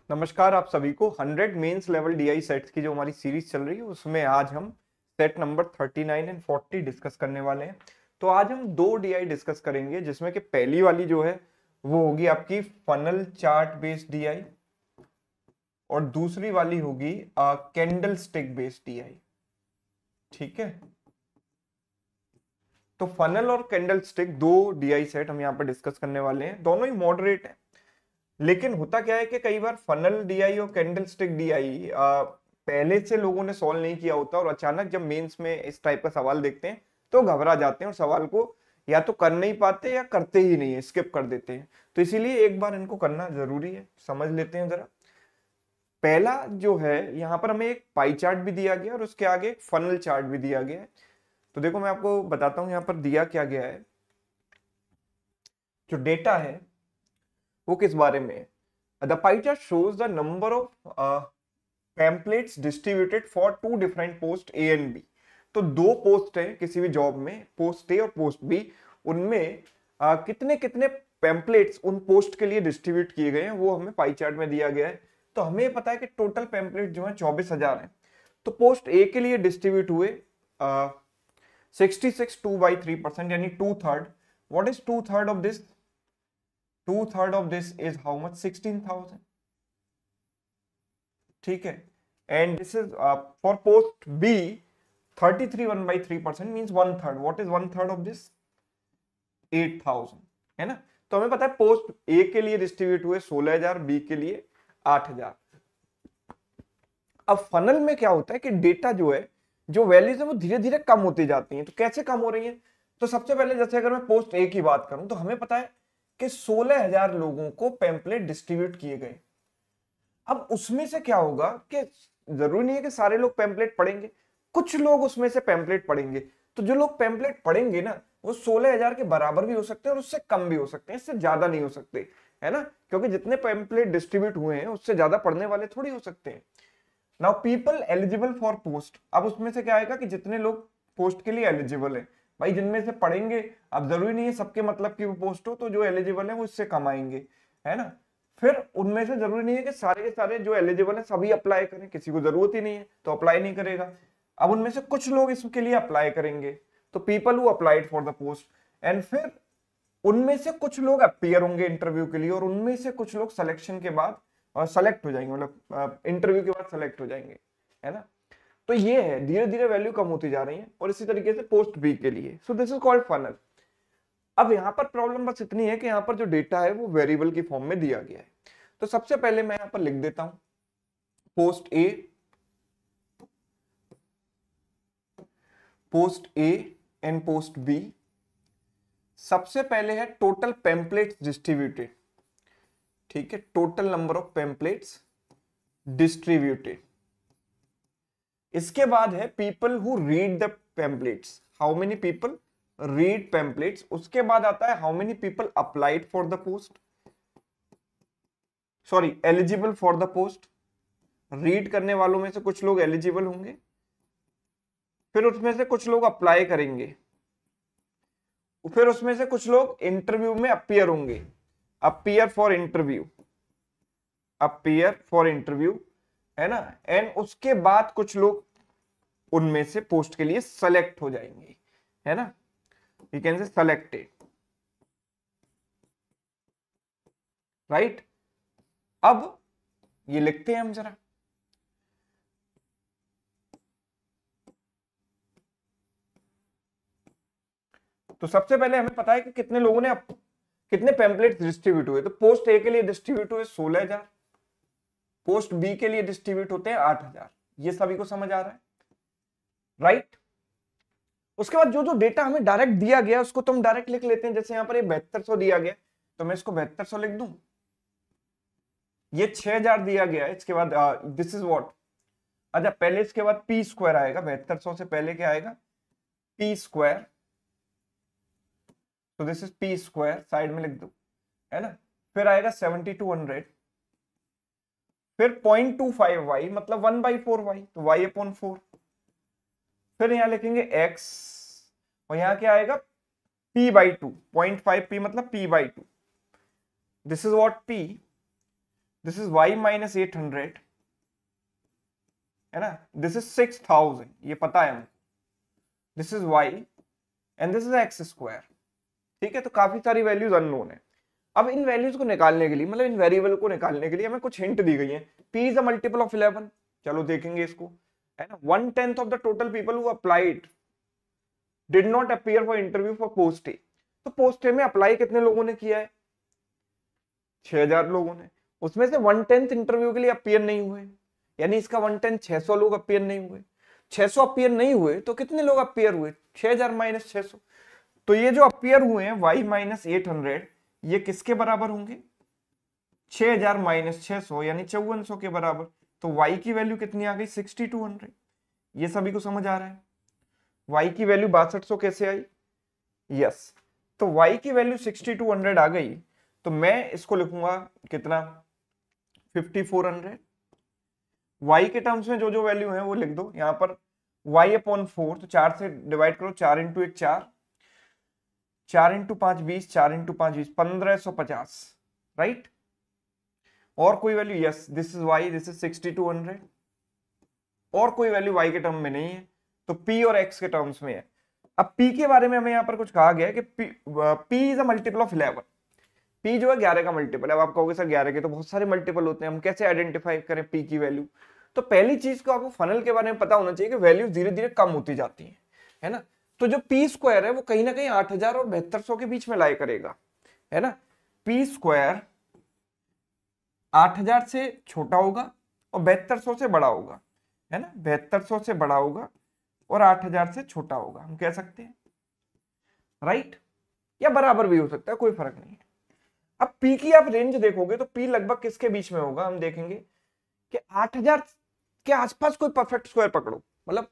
नमस्कार आप सभी को 100 मेंस लेवल डीआई सेट्स की जो हमारी सीरीज चल रही है उसमें आज हम सेट नंबर 39 एंड 40 डिस्कस करने वाले हैं। तो आज हम दो डीआई डिस्कस करेंगे जिसमें कि पहली वाली जो है वो होगी आपकी फनल चार्ट बेस्ड डीआई और दूसरी वाली होगी कैंडल स्टिक बेस्ड डीआई। ठीक है, तो फनल और कैंडल स्टिक दो डीआई सेट हम यहाँ पर डिस्कस करने वाले हैं। दोनों ही मॉडरेट है, लेकिन होता क्या है कि कई बार फनल डीआई और कैंडल स्टिक डीआई पहले से लोगों ने सॉल्व नहीं किया होता और अचानक जब मेंस में इस टाइप का सवाल देखते हैं तो घबरा जाते हैं और सवाल को या तो कर नहीं पाते या करते ही नहीं है, स्किप कर देते हैं। तो इसीलिए एक बार इनको करना जरूरी है। समझ लेते हैं जरा। पहला जो है यहाँ पर हमें एक पाई चार्ट भी दिया गया और उसके आगे एक फनल चार्ट भी दिया गया है। तो देखो मैं आपको बताता हूँ यहाँ पर दिया क्या गया है। जो डेटा है वो किस बारे में है। The pie chart shows the number of pamphlets distributed for two different post A and B. तो दो पोस्ट है किसी भी जॉब में, पोस्ट ए और पोस्ट बी। उनमें कितने कितने पैम्पलेट्स उन पोस्ट के लिए डिस्ट्रीब्यूट किए गए हैं वो हमें पाई चार्ट में दिया गया है। तो हमें पता है कि टोटल पैम्पलेट जो है 24,000 है। तो पोस्ट ए के लिए डिस्ट्रीब्यूट हुए 66 2/3% यानी 2/3। What is 2/3 of this? 2/3 of this is how much? 16,000। ठीक है, and this is for post B 33 1/3% means 1/3। What is 1/3 of this? 8,000, है ना। तो हमें पता है पोस्ट ए के लिए डिस्ट्रीब्यूट हुए 16,000, बी के लिए 8,000। अब फनल में क्या होता है कि डेटा जो है, जो वैल्यूज है वो धीरे धीरे कम होती जाती हैं। तो कैसे कम हो रही है? तो सबसे पहले जैसे अगर मैं पोस्ट ए की बात करूं तो हमें पता है कि 16,000 लोगों को पैम्पलेट डिस्ट्रीब्यूट किए गए। अब उसमें से क्या होगा कि जरूरी नहीं है कि सारे लोग पैम्पलेट पढ़ेंगे, कुछ लोग उसमें से पैम्पलेट पढ़ेंगे। तो जो लोग पैम्पलेट पढ़ेंगे ना वो 16,000 के बराबर भी हो सकते हैं और उससे कम भी हो सकते हैं, इससे ज्यादा नहीं हो सकते, है ना। क्योंकि जितने पैम्पलेट डिस्ट्रीब्यूट हुए हैं उससे ज्यादा पढ़ने वाले थोड़ी हो सकते हैं। Now people eligible for post, अब उसमें से क्या आएगा कि जितने लोग पोस्ट के लिए एलिजिबल है, भाई जिनमें से पढ़ेंगे। अब जरूरी नहीं है सबके मतलब की वो पोस्ट हो, तो जो एलिजिबल है वो इससे कम आएंगे, है ना। फिर उनमें से जरूरी नहीं है कि सारे के सारे जो एलिजिबल है सभी अप्लाई करें, किसी को जरूरत ही नहीं है तो अप्लाई नहीं करेगा। अब उनमें से कुछ लोग इसके लिए अप्लाई करेंगे, तो people who applied for the post. And फिर उनमें से कुछ लोग अपीयर होंगे इंटरव्यू के लिए और उनमें से कुछ लोग सिलेक्शन के बाद सेलेक्ट हो जाएंगे, मतलब इंटरव्यू के बाद सेलेक्ट हो जाएंगे, है ना। तो ये है, धीरे धीरे वैल्यू कम होती जा रही है। और इसी तरीके से पोस्ट बी के लिए, so this is called funnel. अब यहाँ पर प्रॉब्लम बस इतनी है कि यहाँ पर जो डेटा है वो वेरिएबल की फॉर्म में दिया गया है। तो सबसे पहले मैं यहाँ पर लिख देता हूं post A and post B. सबसे पहले है टोटल पैम्पलेट्स डिस्ट्रीब्यूटेड, ठीक है, total number of pamphlets distributed. इसके बाद है people who read the pamphlets, how many people read pamphlets. उसके बाद आता है how many people applied for the post, sorry eligible for the post. Read करने वालों में से कुछ लोग एलिजिबल होंगे, फिर उसमें से कुछ लोग अप्लाई करेंगे, फिर उसमें से कुछ लोग इंटरव्यू में अपीयर होंगे, appear for interview, appear for interview, है ना। एंड उसके बाद कुछ लोग उनमें से पोस्ट के लिए सेलेक्ट हो जाएंगे, है ना। यू कैन से सेलेक्टेड, राइट। अब ये लिखते हैं हम जरा। तो सबसे पहले हमें पता है कि कितने लोगों ने कितने पैम्पलेट डिस्ट्रीब्यूट हुए। तो पोस्ट ए के लिए डिस्ट्रीब्यूट हुए 16,000, पोस्ट बी के लिए डिस्ट्रीब्यूट होते हैं 8,000। ये सभी को समझ आ रहा है, राइट। उसके बाद जो जो डेटा हमें डायरेक्ट दिया गया उसको तो हम डायरेक्ट लिख लेते हैं। जैसे यहाँ पर ये 7200 दिया गया तो मैं इसको 7200 लिख दूं। ये 6,000 दिया गया है, इसके बाद दिस इज व्हाट। अच्छा पहले इसके बाद पी स्क्वायर आएगा, 7200 से पहले क्या आएगा? P square. तो this is P square, side में लिख दो, है ना। फिर आएगा 7200, फिर 0.25y मतलब 1/4y, तो y/4। फिर यहां लिखेंगे x और यहां क्या आएगा? p/2, 0.5p मतलब p/2। This is what p। This is y minus 800, है ना, दिस इज 6000, ये पता है हमको, this is y and this is x square, ठीक है। तो काफी सारी वैल्यूज अननोन है। अब इन वैल्यूज को निकालने के लिए, मतलब इन वेरिएबल को निकालने के लिए हमें कुछ हिंट दी गई है। p is a multiple of 11, चलो देखेंगे इसको, है ना। 1/10 of the total people who applied did not appear for interview for post A. तो पोस्ट ए में अप्लाई कितने लोगों ने किया है? 6000 लोगों ने। उसमें से 1/10 इंटरव्यू के लिए अपीयर नहीं हुए, यानी इसका 1/10 600 लोग अपीयर नहीं हुए। 600 अपीयर नहीं हुए तो कितने लोग अपीयर हुए? 6000 माइनस 600। तो ये जो अपीयर हुए हैं y माइनस 800, ये किसके बराबर होंगे? 6000 माइनस 600 यानी 5400 के बराबर। तो y की वैल्यू कितनी आ गई? 6200। ये सभी को समझ आ रहा है? y की वैल्यू 6200 कैसे आई? यस, तो y की वैल्यू 6200 आ गई, तो मैं इसको लिखूंगा कितना? 5400। y के टर्म्स में जो जो वैल्यू है वो लिख दो यहां पर, y अपॉन 4, तो 4 से डिवाइड करो, 4 इंटू 1 4, 4 इंटू 5 20, 4 इंटू 5 20, 1550, राइट। और कोई value? Yes, this is y, this is 6200। और कोई वैल्यू y के टर्म में नहीं है, तो p और x के टर्म्स में है। अब p के बारे में हमें यहाँ पर कुछ कहा गया है कि p is a multiple of 11। p जो है 11 का मल्टीपल है। अब आप कहोगे सर 11 के तो बहुत सारे मल्टीपल होते हैं, हम कैसे आइडेंटिफाई करें p की वैल्यू? तो पहली चीज को आपको फनल के बारे में पता होना चाहिए कि वैल्यू धीरे धीरे कम होती जाती है ना। तो जो p स्क्वायर है वो कहीं ना कहीं 8000 और 7200 के बीच में लाई करेगा, है ना। p स्क्वायर 8000 से छोटा होगा और 7200 से बड़ा होगा, है ना। 7200 से बड़ा होगा और 8000 से छोटा होगा, हम कह सकते हैं, राइट। या बराबर भी हो सकता है, कोई फर्क नहीं है। अब p की आप रेंज देखोगे तो p लगभग किसके बीच में होगा? हम देखेंगे कि 8000 के आसपास कोई परफेक्ट स्क्वायर पकड़ो, मतलब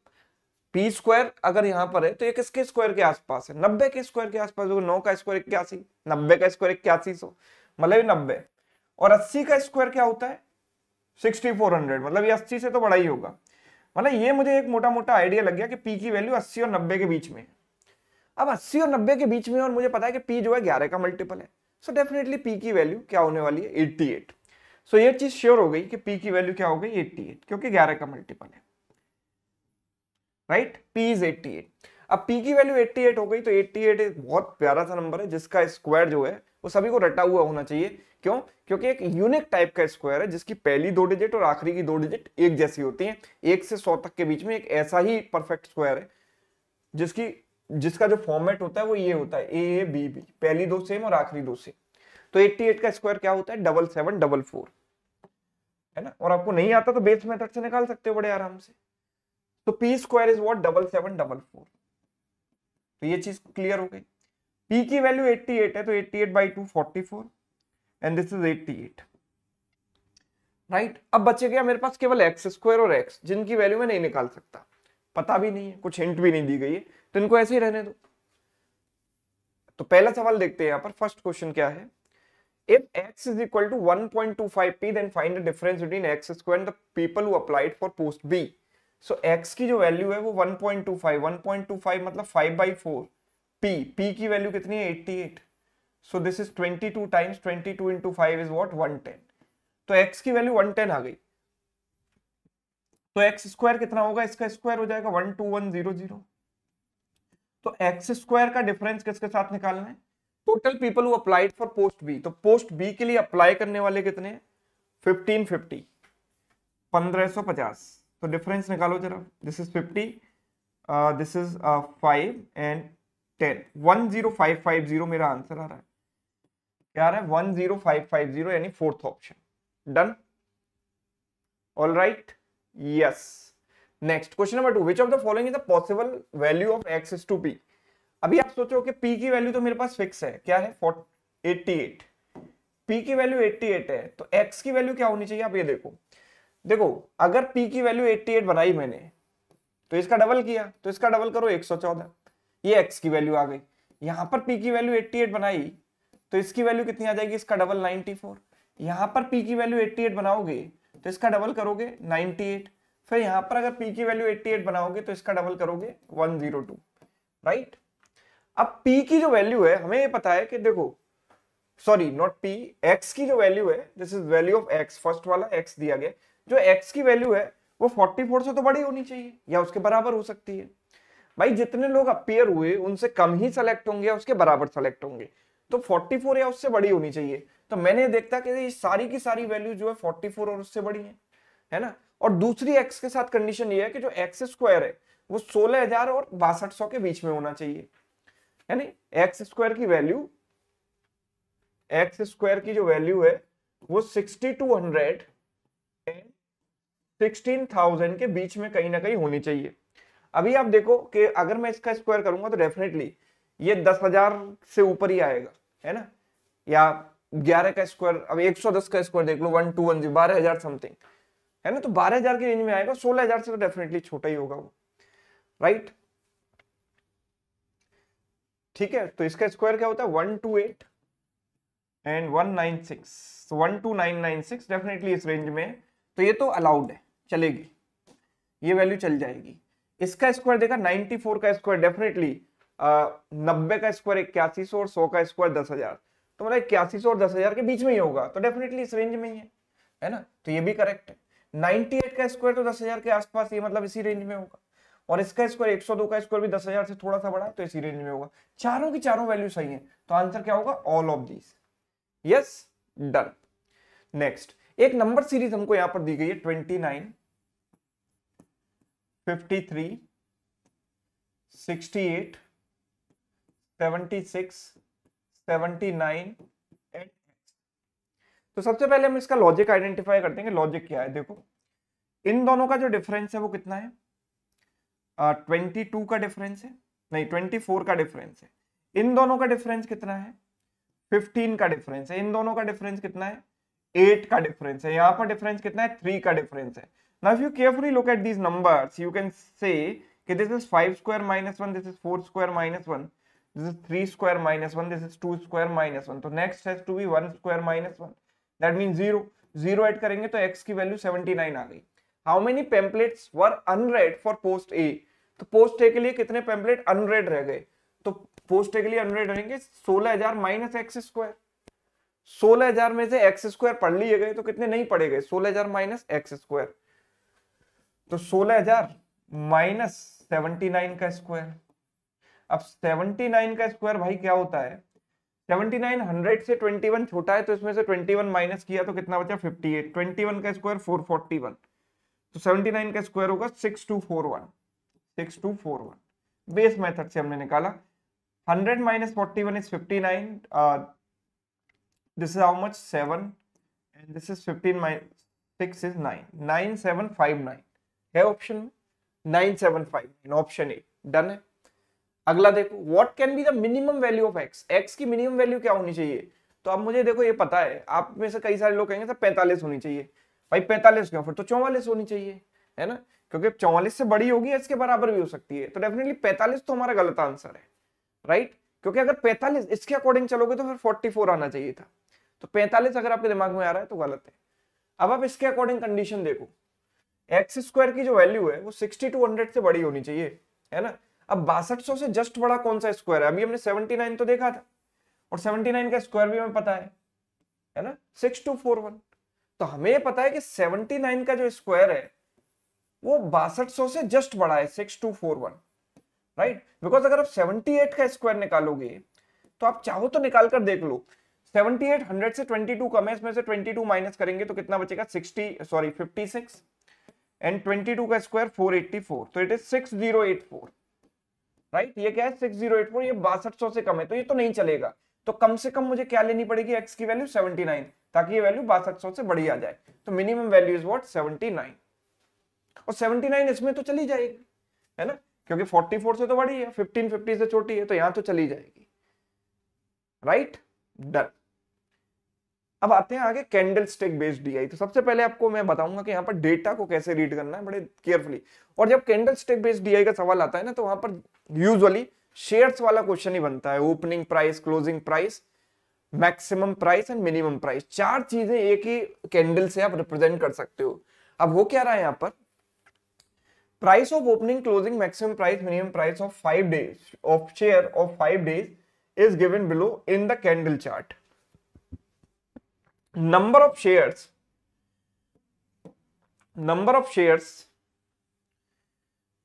p स्क्वायर अगर यहां पर है तो ये किसके स्क्वायर के आसपास है? 90 के स्क्वायर के आसपास होगा। 9 का स्क्वायर 81, 90 का स्क्वायर 8100, मतलब 90। और 80 का स्क्वायर क्या होता है? 6400, मतलब ये 80 से तो बड़ा ही होगा। मतलब ये मुझे एक मोटा मोटा आइडिया लग गया कि p की वैल्यू 80 और 90 के बीच में है। अब 80 और 90 के बीच में, और मुझे पता है कि p जो है 11 का मल्टीपल है, सो डेफिनेटली p की वैल्यू क्या होने वाली है? 88। सो ये चीज श्योर हो गई कि p की वैल्यू क्या हो गई? 88, क्योंकि 11 का मल्टीपल है, राइट। p is 88। अब p की वैल्यू 88 हो गई, तो 88 एक बहुत प्यारा सा नंबर है जिसका स्क्वायर जो है वो सभी को रटा हुआ होना चाहिए। क्यों? क्योंकि एक यूनिक टाइप का स्क्वायर है जिसकी पहली 2 डिजिट और आखिरी की 2 डिजिट एक जैसी होती हैं। 1 से 100 तक के बीच में एक ऐसा ही परफेक्ट स्क्वायर है जिसका जो फॉर्मेट होता है वो ये होता है, ए बी बी, पहली 2 सेम और आखिरी 2 सेम। तो 88 का स्क्वायर क्या होता है? 7744, है ना। और आपको नहीं आता तो बेस मेथड से निकाल सकते हो बड़े आराम से। तो p स्क्वायर इज व्हाट? 7744। तो ये चीज क्लियर हो गई। p की वैल्यू 88 है, तो 88/2 44, एंड दिस इज 88, राइट। अब बचे गया मेरे पास केवल एक्स स्क्वायर और x, जिनकी वैल्यू मैं नहीं निकाल सकता, पता भी नहीं है, कुछ हिंट भी नहीं दी गई है, तो इनको ऐसे ही रहने दो। तो पहला सवाल देखते हैं यहाँ पर। फर्स्ट क्वेश्चन क्या है? If x is equal to 1.25p, then find the difference between x square and the people who applied for post B. So x की जो वैल्यू है वो 1.25, 1.25 मतलब 5/4, p की वैल्यू कितनी है? 88। So this is 22 times 22 into 5 is what? 110। तो x की वैल्यू 110 आ गई, तो x स्क्वायर कितना होगा? इसका स्क्वायर हो जाएगा 12100। तो x स्क्वायर का डिफरेंस किसके साथ निकालना है? Total people who applied for post B. तो पोस्ट बी के लिए अप्लाई करने वाले कितने हैं? 1550, 1550। तो डिफरेंस निकालो जरा। This is 50, this is 5 and 10, 10550 मेरा आंसर आ रहा है। क्या आ रहा है? 10550, यानी fourth option. Done? All right, yes. Next question number 2, which of the following is the possible value of x is to p। अभी आप सोचो कि p की वैल्यू तो मेरे पास फिक्स है, क्या है? 88। p की वैल्यू 88 है, तो x की वैल्यू क्या होनी चाहिए? आप ये देखो, अगर p की वैल्यू 88 बनाई मैंने, तो इसका डबल किया, तो इसका डबल करो 114, ये x की वैल्यू आ गई। यहां पर p की वैल्यू 88 बनाई, तो इसकी वैल्यू कितनी आ जाएगी? इसका डबल 94। यहां पर p की वैल्यू 88 बनाओगे तो इसका डबल करोगे 98। फिर यहां पर अगर p की वैल्यू 88 बनाओगे तो इसका डबल करोगे 102, राइट। अब p की जो वैल्यू है, हमें ये पता है कि देखो सॉरी नॉट पी, एक्स की जो वैल्यू है, this is value of x, first वाला एक्स दिया गया, जो एक्स की वैल्यू है वो 44 से तो बड़ी होनी चाहिए या उसके बराबर हो सकती है। भाई जितने लोग अपीयर हुए उनसे कम ही सेलेक्ट होंगे या उसके बराबर सेलेक्ट होंगे, तो 44 या उससे बड़ी होनी चाहिए। तो मैंने देखता कि ये सारी की सारी वैल्यू जो है 44 और उससे बड़ी है ना। और दूसरी एक्स के साथ कंडीशन ये है कि जो एक्स स्क्वायर है वो 16,000 और 6200 के बीच में होना चाहिए, यानी एक्स स्क्वायर की वैल्यू, एक्स स्क्वायर की जो वैल्यू है वो 6200 एंड 16,000 के बीच में कहीं ना कहीं होनी चाहिए। अभी आप देखो कि अगर मैं इसका स्क्वायर करूंगा तो डेफिनेटली ये 10,000 से ऊपर ही आएगा, है ना, या 11 का स्क्वायर, अब 110 का स्क्वायर देख लो, 1210 12,000 समथिंग, है ना, तो 12,000 की रेंज में आएगा, 16,000 से तो डेफिनेटली छोटा ही होगा वो, राइट। ठीक है, तो इसका स्क्वायर क्या होता है 128 एंड 196, 12996 डेफिनेटली इस रेंज में है, तो ये तो अलाउड है, चलेगी, ये वैल्यू चल जाएगी। इसका स्क्वायर देखा 94 का स्क्वायर डेफिनेटली 90 का स्क्वायर 8100 और 100 का स्क्वायर 10,000, तो मतलब 8100 और 10,000 के बीच में ही होगा, तो डेफिनेटली इस रेंज में ही है ना, तो ये भी करेक्ट है। 98 का स्क्वायर तो 10,000 के आसपास, ये मतलब इसी रेंज में होगा, और इसका स्क्वायर 102 का स्क्वायर भी 10,000 से थोड़ा सा बड़ा, तो इसी रेंज में होगा। चारों की चारों वैल्यू सही है, तो आंसर क्या होगा all of these, yes, done. Next एक नंबर सीरीज हमको यहां पर दी गई है 29, 53, 68, 76, 79 एंड, तो सबसे पहले हम इसका लॉजिक आइडेंटिफाई करते हैं कि लॉजिक क्या है। देखो इन दोनों का जो डिफरेंस है वो कितना है, 22 का डिफरेंस है, नहीं 24 का डिफरेंस है। इन दोनों का डिफरेंस कितना है 15 का डिफरेंस है। इन दोनों का डिफरेंस कितना है 8 का डिफरेंस है। यहाँ पर डिफरेंस कितना है 3 का डिफरेंस है। Now if you carefully look at these numbers you can say कि this is 5 square minus 1, this is 4 square minus 1, this is 3 square minus 1, this is 2 square minus 1, तो next has to be 1 square minus 1, that means 0 0 add करेंगे तो x की value 79 आ गई। How many pamphlets were unread for post A, तो post ए के लिए कितने pamphlet unread रह गए, तो पोस्ट ए के लिए अनरेड रहेंगे 16,000 माइनस एक्स स्क्वायर, 16,000 में से एक्स स्क्वायर पढ़ लिए गए तो कितने नहीं पढ़े गए 16,000 माइनस एक्स स्क्वायर, तो 16,000 माइनस 79 का स्क्वायर। अब 79 का स्क्वायर भाई क्या होता है 79 100 से 21 छोटा है, तो इसमें से 21 माइनस किया तो कितना बचा 58, 21 का स्क्वायर 441, तो 79 का स्क्वायर होगा 6241, 6241 बेस मेथड से हमने निकाला। 100 minus 41 is 59, this is how much 7 and this is 15 minus 6 is 9, 9759 है ऑप्शन में, 9759 ऑप्शन ए डन है। अगला देखो what can be the minimum value of x, x की मिनिमम वैल्यू क्या होनी चाहिए, तो अब मुझे देखो ये पता है, आप में से कई सारे लोग कहेंगे सर 45 होनी चाहिए, भाई 45 क्यों, फिर तो 44 होनी चाहिए, है ना, क्योंकि 44 से बड़ी होगी इसके बराबर भी हो सकती है, तो डेफिनेटली 45 तो हमारा गलत आंसर है, राइट, क्योंकि अगर 45 इसके अकॉर्डिंग चलोगे तो फिर 44 आना चाहिए था, तो 45 अगर आपके दिमाग में आ रहा है तो गलत है। अब आप इसके अकॉर्डिंग कंडीशन देखो, एक्स स्क्वायर की जो वैल्यू है वो 6200 से बड़ी होनी चाहिए, है ना। अब 6200 से जस्ट बड़ा कौन सा स्क्वायर है, अभी हमने 79 तो देखा था, और 79 का स्क्वायर भी हमें पता है ना 6241, तो हमें पता है कि 79 का जो स्क्वायर है वो 6200 से जस्ट बड़ा है 6241, राइट, बिकॉज अगर आप 78 का स्क्वायर निकालोगे तो आप चाहो तो निकाल कर देख लो, 78 100 से 22 कम है, इसमें से 22 माइनस करेंगे तो कितना बचेगा 56 एंड 22 का स्क्वायर 484, तो इट इज 6084, राइट, ये क्या है 6084, ये 6200 से कम है, तो ये तो नहीं चलेगा, तो कम से कम मुझे क्या लेनी पड़ेगी x की वैल्यू 79, ताकि ये वैल्यू 6200 से बड़ी आ जाए, तो मिनिमम वैल्यू इज व्हाट 79, और 79 इसमें तो चली जाएगी, है ना, क्योंकि 44 से तो बड़ी है, 1550 से छोटी है, तो यहां तो चली जाएगी, राइट, डन। अब आते हैं आगे कैंडल स्टिक बेस्ड डीआई, तो सबसे पहले आपको मैं बताऊंगा कि यहाँ पर डेटा को कैसे रीड करना है बड़े केयरफुली, और जब कैंडल स्टिक बेस्ड डीआई का सवाल आता है ना तो वहां पर यूजुअली शेयर्स वाला क्वेश्चन ही बनता है, opening price, closing price, maximum price and minimum price, चार चीजें एक ही कैंडल से आप रिप्रेजेंट कर सकते हो। अब वो क्या रहा है यहाँ पर, price of opening, closing, maximum price, minimum price of 5 days of share of 5 days is given below in the candle chart, number of shares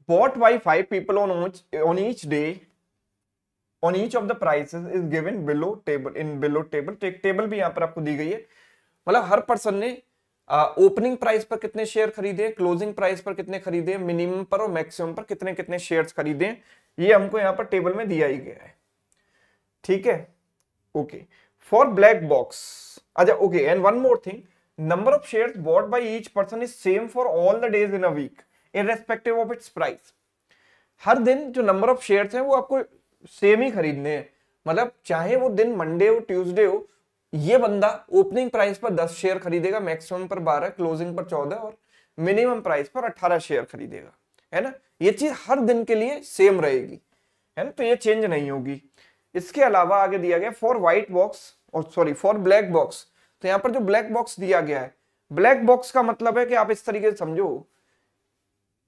bought by 5 people on each day on each of the prices is given below table in below table। तो एक table भी यहां पर आपको दी गई है, मतलब हर person ने ओपनिंग प्राइस पर कितने शेयर खरीदे, क्लोजिंग प्राइस पर कितने खरीदे, मिनिमम पर और मैक्सिमम पर कितने कितने शेयर्स खरीदे, ये हमको यहाँ पर टेबल में दिया ही गया है। ठीक है, ओके। फॉर ब्लैक बॉक्स, अच्छा okay, and one more thing, number of shares bought by each person is same for all the days in a week irrespective of its price. हर दिन जो नंबर ऑफ शेयर्स हैं वो आपको same ही खरीदने हैं, मतलब चाहे वो दिन मंडे हो ट्यूसडे हो, ये बंदा ओपनिंग प्राइस पर 10 शेयर खरीदेगा, मैक्सिमम पर 12, क्लोजिंग पर 14 और मिनिमम प्राइस पर 18 शेयर खरीदेगा, है ना। ये चीज हर दिन के लिए सेम रहेगी, है ना, तो ये चेंज नहीं होगी। इसके अलावा आगे दिया गया फॉर व्हाइट बॉक्स और सॉरी फॉर ब्लैक बॉक्स। तो यहाँ पर जो ब्लैक बॉक्स दिया गया है, ब्लैक बॉक्स का मतलब है कि आप इस तरीके से समझो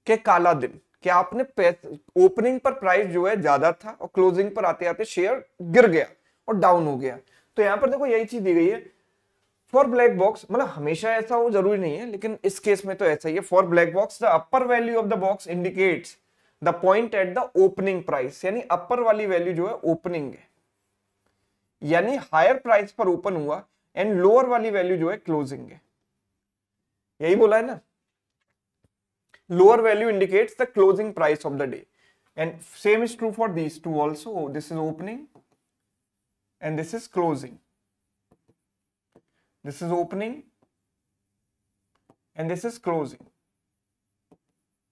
कि काला दिन, कि आपने ओपनिंग पर प्राइस जो है ज्यादा था और क्लोजिंग पर आते आते शेयर गिर गया और डाउन हो गया। तो यहां पर देखो यही चीज दी गई है फॉर ब्लैक बॉक्स, मतलब हमेशा ऐसा हो जरूरी नहीं है, लेकिन इस केस में तो ऐसा ही है। For black box the upper value of the box indicates the point at the opening price, यानी अपर वाली वैल्यू जो है ओपनिंग है, यानी हायर प्राइस पर ओपन हुआ, एंड लोअर वाली वैल्यू जो है क्लोजिंग है, यही बोला है ना। Lower value indicates the closing price of the day, and same is true for these two also. This is opening and this is closing, this is opening and this is closing।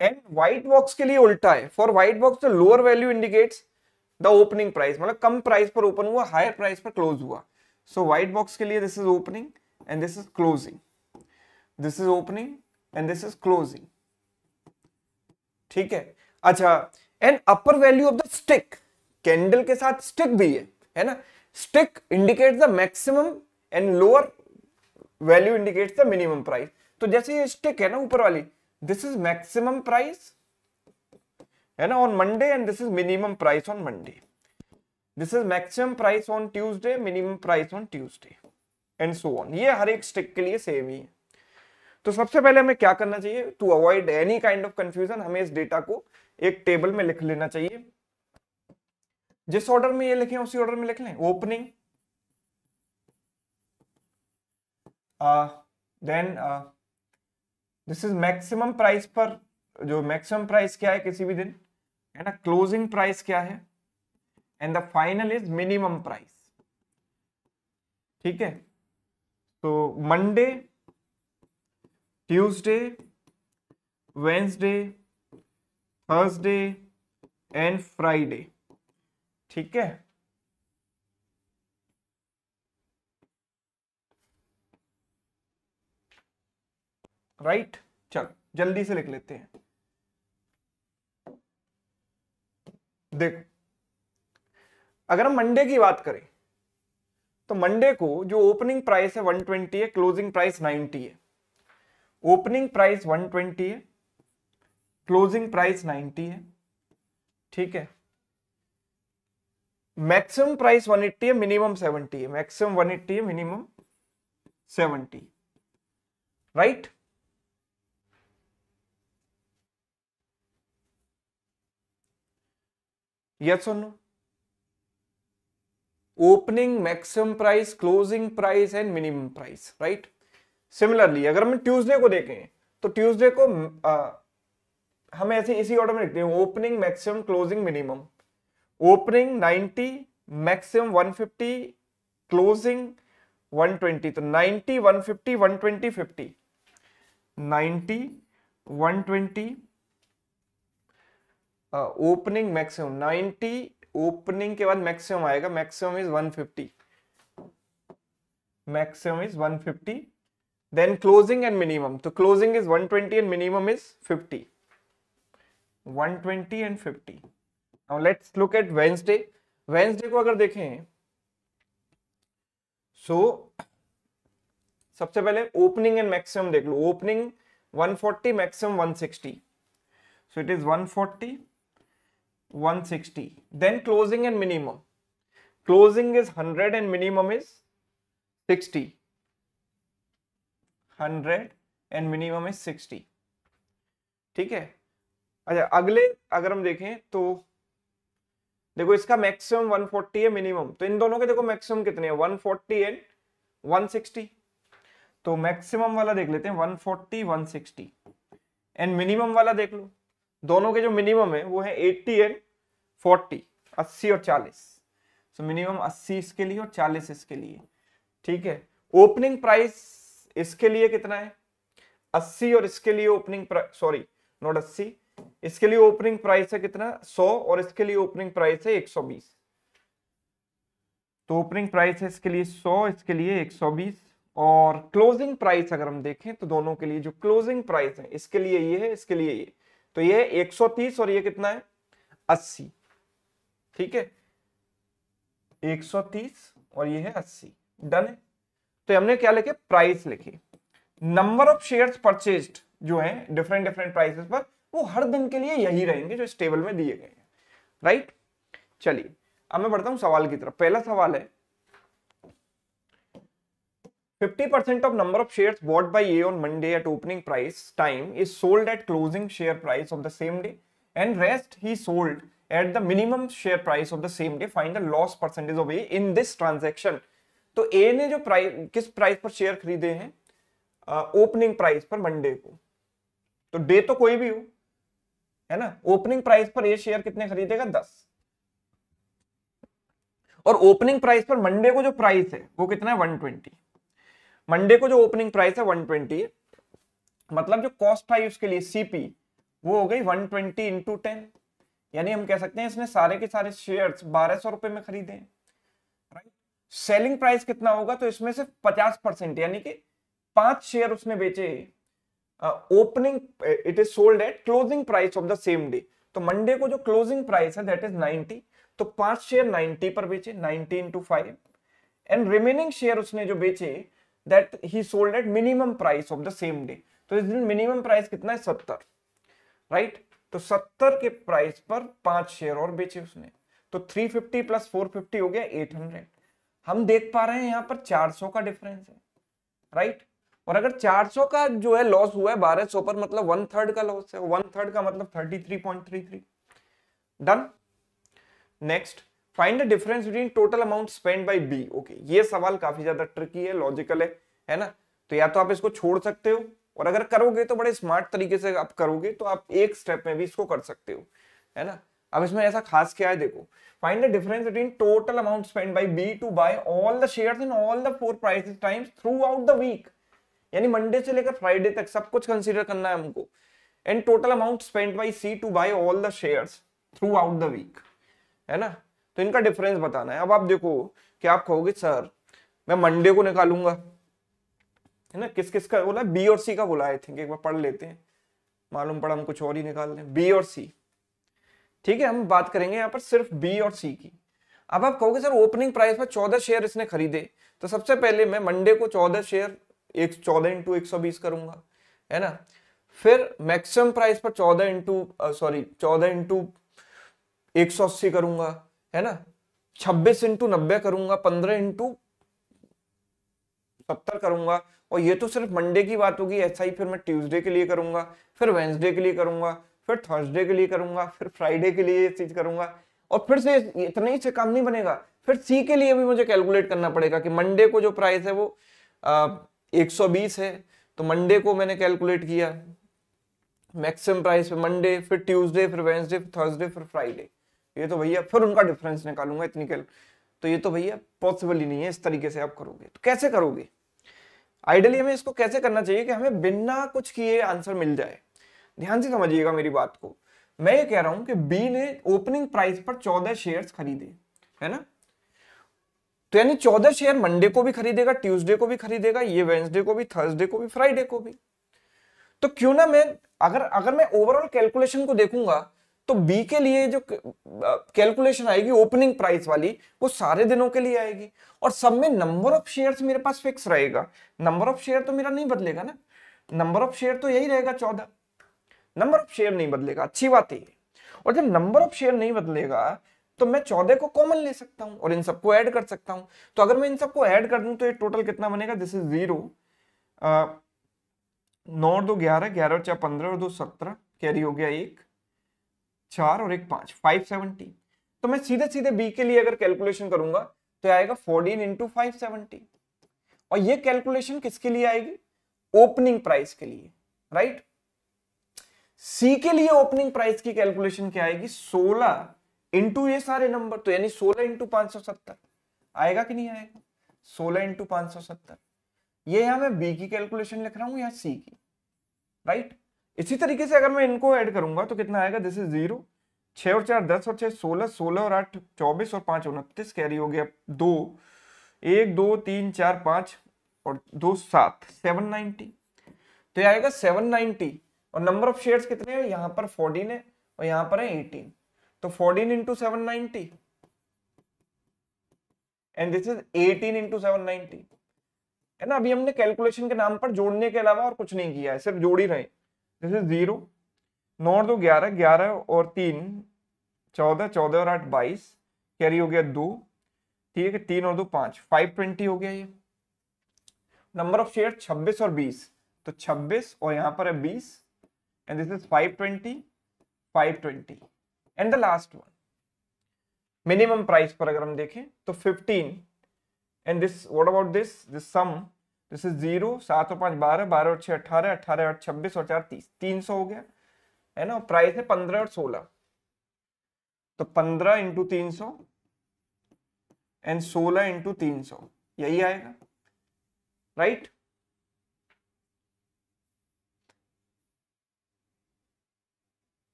and white box के लिए उल्टा है, for white box the lower value indicates the opening price, मतलब कम price पर open हुआ, higher price पर close हुआ। so white box के लिए this is opening and this is closing, this is opening and this is closing, ठीक है। अच्छा, and upper value of the stick, candle के साथ स्टिक भी है ना। stick indicates the maximum and lower value indicates the minimum price। तो जैसे ये stick है ना ऊपर वाली, this is maximum price है ना on Monday and this is minimum price on Monday, this is maximum price on Tuesday, minimum price on Tuesday and so on। ये हर एक stick के लिए सेम ही है। तो सबसे पहले हमें क्या करना चाहिए, to avoid any kind of confusion, हमें इस डेटा को एक टेबल में लिख लेना चाहिए, जिस ऑर्डर में ये लिखे उसी ऑर्डर में लिख लें। Opening, then this is maximum price पर, जो मैक्सिमम प्राइस क्या है किसी भी दिन, है ना। क्लोजिंग प्राइस क्या है, and the final is minimum price, ठीक है। तो Monday, Tuesday, Wednesday, Thursday and Friday, ठीक है। राइट, चल जल्दी से लिख लेते हैं। देखो, अगर हम मंडे की बात करें तो मंडे को जो ओपनिंग प्राइस है 120 है, क्लोजिंग प्राइस 90 है। ओपनिंग प्राइस 120 है, क्लोजिंग प्राइस 90 है, ठीक है। मैक्सिमम प्राइस 180 है, मिनिमम 70 है, मैक्सिमम 180 है, मिनिमम 70, राइट। यस और no? Opening, maximum price, closing price and minimum price, right. Similarly अगर हम ट्यूसडे को देखें तो ट्यूसडे को हम ऐसे इसी ऑर्डर में लिखते हैं, opening, maximum, closing, minimum. Opening 90, maximum 150, closing 120। तो 90, 150, 120, 50, 90, 120, ओपनिंग, मैक्सिमम 90, ओपनिंग के बाद मैक्सिमम आएगा, maximum is 150, maximum is 150, then closing and minimum. तो closing is 120 and minimum is 50, 120 and 50। Now let's look at Wednesday. Wednesday को अगर देखें सो सबसे पहले ओपनिंग एंड मैक्सिमम देख लो। Opening 140, maximum 160, so it is 140, 160, then closing and minimum, closing is 100 and minimum is 60, 100 and minimum is 60। ठीक है। अच्छा अगले अगर हम देखें तो देखो इसका मैक्सिमम 140 है, मिनिमम, तो इन दोनों के देखो मैक्सिमम कितने हैं, 140 एंड 160। तो मैक्सिमम वाला देख लेते हैं 140 160 एंड मिनिमम वाला देख लो, दोनों के जो मिनिमम है वो है 80 एंड 40, 80 और 40। सो मिनिमम 80 इसके लिए और 40 इसके लिए। ठीक है। ओपनिंग प्राइस इसके लिए कितना है, 80, और इसके लिए ओपनिंग प्राइस, सॉरी नॉट 80, इसके लिए ओपनिंग प्राइस है कितना 100 और इसके लिए ओपनिंग प्राइस है 120। तो ओपनिंग प्राइस है इसके लिए 100, इसके लिए 120, और क्लोजिंग प्राइस अगर हम देखें तो दोनों के लिए जो क्लोजिंग प्राइस है, इसके लिए ये है, इसके लिए ये, तो ये है 130 और ये कितना है 80। ठीक है, 130 और ये है 80। डन है। तो हमने क्या लिखे, प्राइस लिखी। नंबर ऑफ शेयर्स परचेज्ड जो है डिफरेंट डिफरेंट प्राइसेस पर, वो हर दिन के लिए यही रहेंगे जो इस टेबल में दिए गए हैं। राइट। चलिए अब मैं बढ़ता हूं सवाल की तरफ। पहला सवाल है 50% of number of shares bought by A on Monday at opening price time is sold at closing share price of the same day, and rest he sold at the minimum share price of the same day. Find the loss percentage of A in this transaction. तो A ने जो price, किस price पर share खरीदे हैं, opening price पर Monday को, तो डे तो कोई भी हो, है ना। ओपनिंग प्राइस पर ए शेयर कितने खरीदेगा, 10, और ओपनिंग प्राइस पर मंडे को जो प्राइस है वो कितना है, 120। मंडे को जो ओपनिंग प्राइस है 120 है, मतलब जो कॉस्ट आई उसके लिए सीपी वो हो गई 120 इंटू 10, यानी हम कह सकते हैं इसने सारे के सारे शेयर्स 1200 रुपए में खरीदे हैं। राइट। सेलिंग प्राइस कितना होगा, तो इसमें से 50% यानी कि 5 शेयर उसने बेचे opening, it is sold at closing price of the same day. तो मंडे को जो क्लोजिंग प्राइस है दैट इज 90, तो 5 शेयर 90 पर बेचे, 90 इंटू 5, एंड रिमेनिंग शेयर उसने जो बेचे that he sold at minimum price of the same day. तो इस दिन मिनिमम प्राइस कितना है, 70। राइट। तो 70 के प्राइस पर 5 शेयर और बेचे उसने, तो 350 प्लस 450 हो गया 800। हम देख पा रहे हैं यहां पर 400 का डिफरेंस है। राइट। और अगर 400 का जो है लॉस हुआ है 1200 पर, मतलब 1/3 का लॉस है, 1/3 का मतलब 33.33। Done. Next, find the difference between total amount spend by B. Okay, ये सवाल काफी ज्यादा ट्रिकी है, लॉजिकल है ना। तो या तो आप इसको छोड़ सकते हो, और अगर करोगे तो बड़े स्मार्ट तरीके से आप करोगे तो आप एक स्टेप में भी इसको कर सकते हो, है ना। अब इसमें ऐसा खास क्या है, देखो, find the difference between total amount spend by B to buy all the shares in all the 4 prices times throughout the week, यानी मंडे से लेकर फ्राइडे तक सब कुछ कंसीडर करना है हमको। And total amount spend by C to buy all the shares throughout the week, है ना। तो इनका डिफरेंस बताना है। अब आप देखो कि आप कहोगे सर मैं मंडे को निकालूंगा, है ना। किस किस का बोला, बी और सी का बोला, आई थिंक एक बार पढ़ लेते हैं, मालूम पड़ा हम कुछ और ही निकाल लें, बी और सी। ठीक है, हम बात करेंगे यहाँ पर सिर्फ बी और सी की। अब आप कहोगे सर ओपनिंग प्राइस पर 14 शेयर इसने खरीदे, तो सबसे पहले मैं मंडे को 14 शेयर 14 इंटू 120 करूंगा, है ना। फिर मैक्सिमम प्राइस पर 14 इंटू 180 करूंगा, है ना। 26 इंटू 90 करूंगा, 15 इंटू 70 करूंगा, और ये तो सिर्फ मंडे की बात होगी। ऐसा ही फिर मैं ट्यूसडे के लिए करूंगा, फिर वेंसडे के लिए करूंगा, फिर थर्सडे के लिए करूंगा, फिर फ्राइडे के लिए ये चीज करूंगा, और फिर से इतने ही से काम नहीं बनेगा, फिर सी के लिए भी मुझे कैलकुलेट करना पड़ेगा कि मंडे को जो प्राइस है वो 120 है, तो मंडे को मैंने कैलकुलेट किया मैक्सिमम प्राइस पे मंडे, फिर ट्यूसडे, फिर वेंसडे, फिर थर्सडे, फिर फ्राइडे। ये तो भैया फिर उनका डिफरेंस निकालूंगा इतनी तो ये तो भैया पॉसिबल ही नहीं है इस तरीके से आप करोगे। तो कैसे करोगे, आइडियली हमें इसको कैसे करना चाहिए कि हमें बिना कुछ किए आंसर मिल जाए। ध्यान से समझिएगा मेरी बात को। मैं ये कह रहा हूं कि बी ने ओपनिंग प्राइस पर 14 शेयर्स खरीदे, है ना। तो यानी 14 शेयर मंडे को भी खरीदेगा, ट्यूसडे को भी खरीदेगा, ये वेंसडे को भी, थर्सडे को भी, फ्राइडे को भी। तो क्यों ना मैं अगर मैं ओवरऑल कैलकुलेशन को देखूंगा तो बी के लिए जो कैलकुलेशन आएगी ओपनिंग प्राइस वाली, वो सारे दिनों के लिए आएगी, और सब में नंबर ऑफ शेयर्स मेरे पास फिक्स रहेगा। नंबर ऑफ शेयर तो मेरा नहीं बदलेगा ना, नंबर ऑफ शेयर तो यही रहेगा 14, नंबर ऑफ शेयर नहीं बदलेगा। अच्छी बात है। और जब नंबर ऑफ शेयर नहीं बदलेगा तो मैं 14 को कॉमन ले सकता हूं और इन सबको ऐड कर सकता हूं। तो अगर मैं इन सबको ऐड कर दूं तो ये टोटल कितना बनेगा, दिस इज 0, 9 और 2 11, 11 और 4 15 और 2 17, कैरी हो गया 1 4 और 1 5, 570। तो मैं सीधे सीधे बी के लिए अगर कैलकुलेशन करूंगा तो आएगा 14 इंटू 570। और ये कैलकुलेशन किसके लिए आएगी? ओपनिंग प्राइस के लिए, राइट। सी के लिए ओपनिंग प्राइस की कैलकुलेशन क्या आएगी? 16 इंटू ये सारे नंबर, तो यानी 16 इंटू 570 आएगा कि नहीं आएगा? 16 इंटू 570। ये यहां मैं बी की कैलकुलेशन लिख रहा हूं या सी की, राइट। इसी तरीके से अगर मैं इनको ऐड करूंगा तो कितना आएगा? दिस इज 0, 6 और 4 10 और 6 16, 16 और 8 24 और 5 29, कैरी हो गया 2, 1 2 3 4 5 और 2 7, 790। तो ये आएगा 790। और नंबर ऑफ शेयर्स कितने हैं? यहाँ पर 14 है और यहाँ पर है 18। तो 14 into 790 and this is 18 into 790, है ना। अभी हमने कैलकुलेशन के नाम पर जोड़ने के अलावा और कुछ नहीं किया है, सिर्फ जोड़ ही रहे। दिस इज 0, 9 और 2 11, 11 और 3 14, 14 और 8 22, कैरी हो गया 2, ठीक है, 3 और 2 5, 520 हो गया ये। नंबर ऑफ शेयर 26 और 20, तो 26 और यहाँ पर है 20 and this is 520, 520 and the last one minimum price पर अगर हम देखें तो 15 and this what about this sum, this is 0, 7 और 5 12, 12 और 6 18, 18 और 8 26 और 4 30, 300 हो गया, है ना। प्राइस है 15 और 16, तो 15 इंटू 300 एंड 16 इंटू 300, यही आएगा, राइट।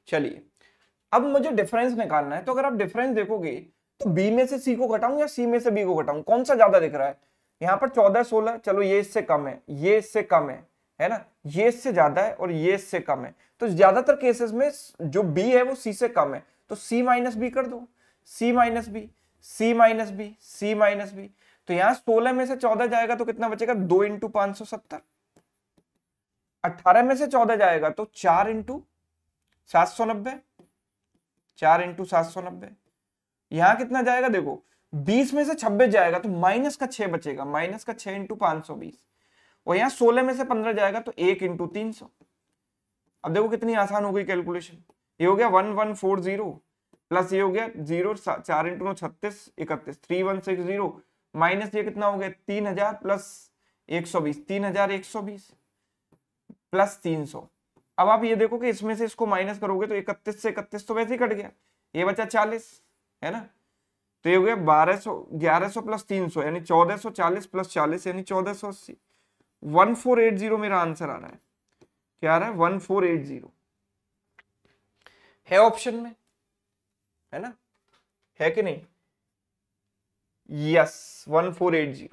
चलिए अब मुझे डिफरेंस निकालना है। तो अगर आप डिफरेंस देखोगे तो बी में से सी को घटाऊं या सी में से बी को घटाऊं? कौन सा ज्यादा दिख रहा है? यहाँ पर 14 16, चलो ये इससे कम है, ये इससे कम है ना, ये इससे ज्यादा है और ये इससे कम है। तो ज्यादातर केसेस में जो बी है वो सी से कम है, तो सी माइनस बी कर दो, सी माइनस बी, सी माइनस बी, सी माइनस बी। तो यहाँ 16 में से 14 जाएगा तो कितना बचेगा? 2 इंटू 570। 18 में से 14 जाएगा तो 4 इंटू 790, 4 इंटू 790। यहां कितना जाएगा? देखो 20 में से 26 जाएगा तो माइनस का 6 बचेगा, माइनस का 6 इंटू 520। और यहाँ 16 में से 15 जाएगा तो 1 इंटू 300। अब देखो कितनी आसान हो गई कैलकुलेशन। ये हो गया 1140 प्लस ये हो गया 0, 4 इंटू 9 36 31, 3160 माइनस ये कितना हो गया? 3000 प्लस 120, 3120 प्लस 300। अब आप ये देखो कि इसमें से इसको माइनस करोगे तो 31 से 31 तो वैसे ही कट गया, ये बचा 40, है ना। तो ये हो गया 1200, 1100 प्लस 300 यानी 1440 प्लस 40 यानी 1480। 1480 मेरा आंसर आ रहा है। क्या आ रहा है? 1480 है ऑप्शन में, है ना, है कि नहीं? यस 1480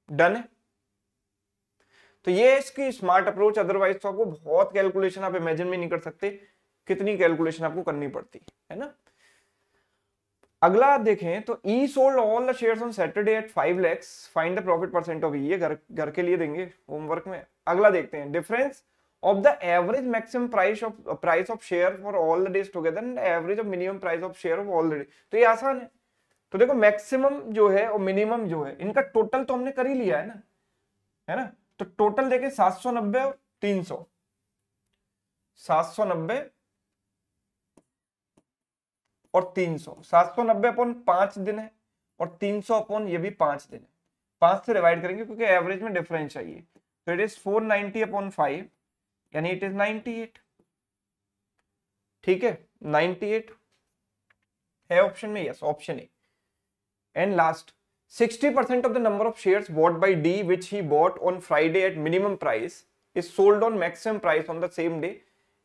डन है। तो ये इसकी स्मार्ट अप्रोच, अदरवाइज तो आपको बहुत कैलकुलेशन आप इमेजिन भी नहीं कर सकते कितनी कैलकुलेशन आपको करनी पड़ती है ना। अगला आप देखें तो E sold all the shares on Saturday at 5 lakhs, find the profit percent of E. ये घर के लिए देंगे होमवर्क में। अगला देखते हैं difference of the average maximum price of share for all the days together and average of minimum price of share of all the day. तो ये आसान है। तो देखो मैक्सिमम जो है और मिनिमम जो है इनका टोटल तो हमने कर ही लिया है ना। तो टोटल देखें 790 और 300, 790 और 300, 790 अपॉन 5 दिन है और 300 अपॉन ये भी 5 दिन है। 5 से डिवाइड करेंगे क्योंकि एवरेज में डिफरेंस चाहिए। तो इट इज 490 अपॉन 5 यानी इट इज 98। ठीक है 98 है ऑप्शन में, yes option A. And last 60% of the number of shares bought by D which he bought on Friday at minimum price is sold on maximum price on the same day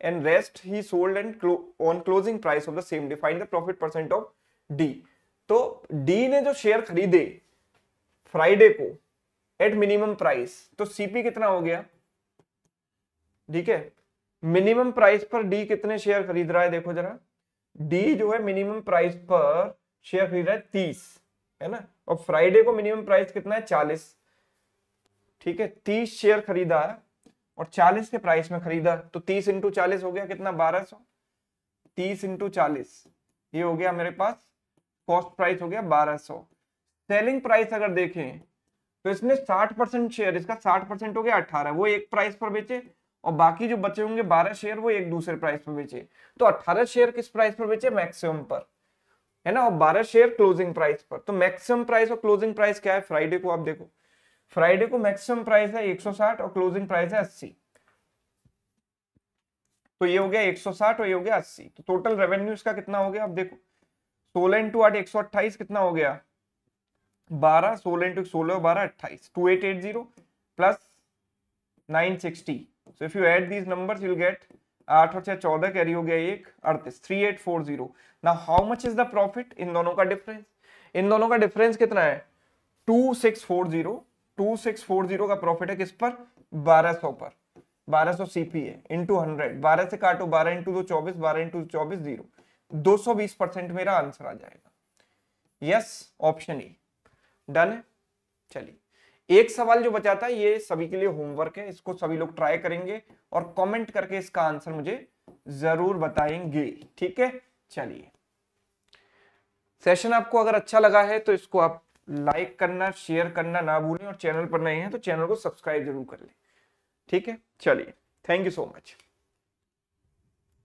and rest he sold and on closing price of the same day. Find the profit percent of D. तो D ने जो share खरीदे Friday को at minimum price, तो CP कितना हो गया? ठीक है मिनिमम प्राइस पर डी कितने शेयर खरीद रहा है? देखो जरा, डी जो है मिनिमम प्राइस पर शेयर खरीद रहा है 30, है ना। और फ्राइडे को मिनिमम प्राइस कितना है? 40। ठीक है 30 शेयर खरीदा है और 40 के प्राइस में खरीदा, तो 30 इंटू 40 हो गया कितना? 1200। 30 इंटू 40 ये हो गया मेरे पास कॉस्ट प्राइस हो गया 1200। सेलिंग प्राइस अगर देखें तो इसने 60% शेयर, इसका 60% हो गया 18, वो एक प्राइस पर बेचे और बाकी जो बचे होंगे 12 शेयर वो एक दूसरे प्राइस पर बेचे। तो 18 शेयर किस प्राइस पर बेचे? मैक्सिमम पर, है ना, और 12 शेयर क्लोजिंग प्राइस पर। तो मैक्सिमम प्राइस और क्लोजिंग प्राइस क्या है फ्राइडे को? आप देखो, फ्राइडे को मैक्सिमम प्राइस है 160 और क्लोजिंग प्राइस है 80। तो ये हो गया 160 और ये हो गया 80। तो टोटल रेवेन्यू इसका कितना हो गया? आप देखो 16 इंटू 8 128 कितना हो गया? 12, 16 into 16 12 28, 2880 plus 960। So if you add these numbers you will get 8 और 6 14, कैरी हो गया 1 38, 3840। Now how much is the profit? इन दोनों का डिफरेंस, इन दोनों का डिफरेंस कितना है? 2640। 2640 का प्रॉफिट है किस पर? 1200 पर। 1200 सीपी है इंटू 100, 12 से काटो 12 इंटू 2 24, 12 इंटू 24 0, 220% मेरा आंसर आ जाएगा। यस, ऑप्शन ए डन है। चलिए एक सवाल जो बचा था ये सभी के लिए होमवर्क है, इसको सभी लोग ट्राई करेंगे और कमेंट करके इसका आंसर मुझे जरूर बताएंगे, ठीक है। चलिए सेशन आपको अगर अच्छा लगा है तो इसको आप लाइक करना, शेयर करना ना भूलें और चैनल पर नए हैं तो चैनल को सब्सक्राइब जरूर कर लें, ठीक है। चलिए, थैंक यू सो मच।